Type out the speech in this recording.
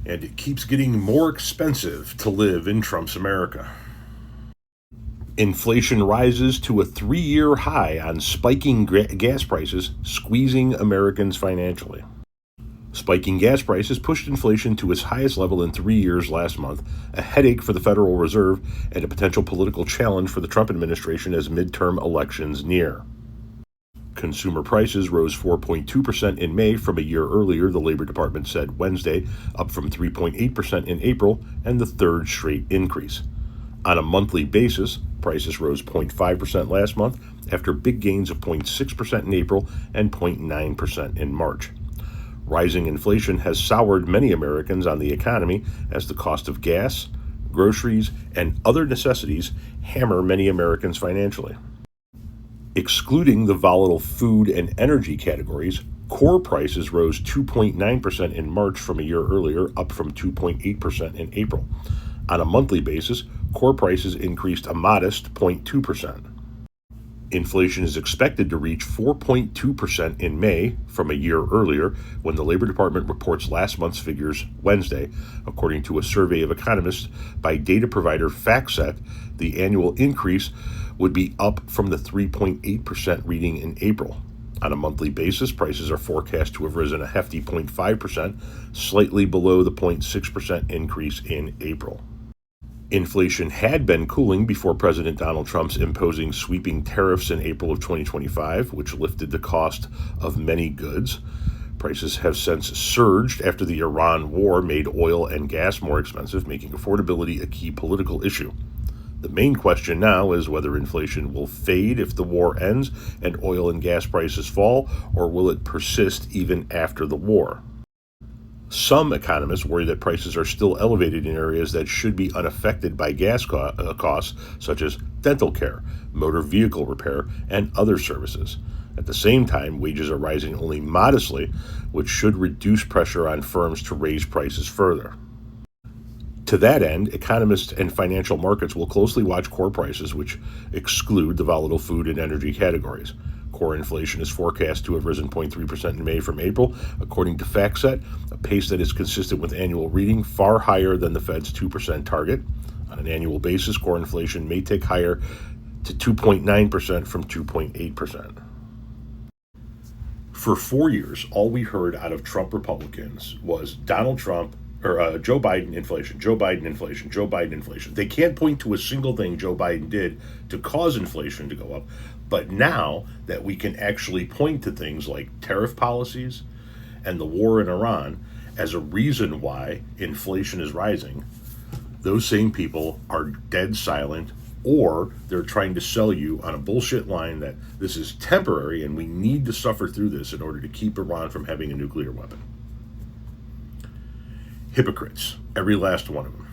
And it keeps getting more expensive to live in Trump's America. Inflation rises to a 3-year high on spiking gas prices, squeezing Americans financially. Spiking gas prices pushed inflation to its highest level in 3 years last month, a headache for the Federal Reserve and a potential political challenge for the Trump administration as midterm elections near. Consumer prices rose 4.2% in May from a year earlier, the Labor Department said Wednesday, up from 3.8% in April, and the third straight increase. On a monthly basis, prices rose 0.5% last month after big gains of 0.6% in April and 0.9% in March. Rising inflation has soured many Americans on the economy as the cost of gas, groceries, and other necessities hammer many Americans financially. Excluding the volatile food and energy categories, core prices rose 2.9% in March from a year earlier, up from 2.8% in April. On a monthly basis, core prices increased a modest 0.2%. Inflation is expected to reach 4.2% in May from a year earlier when the Labor Department reports last month's figures Wednesday. According to a survey of economists by data provider FactSet, the annual increase would be up from the 3.8% reading in April. On a monthly basis, prices are forecast to have risen a hefty 0.5%, slightly below the 0.6% increase in April. Inflation had been cooling before President Donald Trump's imposing sweeping tariffs in April of 2025, which lifted the cost of many goods. Prices have since surged after the Iran war made oil and gas more expensive, making affordability a key political issue. The main question now is whether inflation will fade if the war ends and oil and gas prices fall, or will it persist even after the war? Some economists worry that prices are still elevated in areas that should be unaffected by gas costs, such as dental care, motor vehicle repair, and other services. At the same time, wages are rising only modestly, which should reduce pressure on firms to raise prices further. To that end, economists and financial markets will closely watch core prices, which exclude the volatile food and energy categories. Core inflation is forecast to have risen 0.3% in May from April, according to FactSet, a pace that is consistent with annual reading, far higher than the Fed's 2% target. On an annual basis, core inflation may tick higher to 2.9% from 2.8%. For 4 years, all we heard out of Trump Republicans was Joe Biden inflation, Joe Biden inflation, Joe Biden inflation. They can't point to a single thing Joe Biden did to cause inflation to go up. But now that we can actually point to things like tariff policies and the war in Iran as a reason why inflation is rising, those same people are dead silent, or they're trying to sell you on a bullshit line that this is temporary and we need to suffer through this in order to keep Iran from having a nuclear weapon. Hypocrites, every last one of them.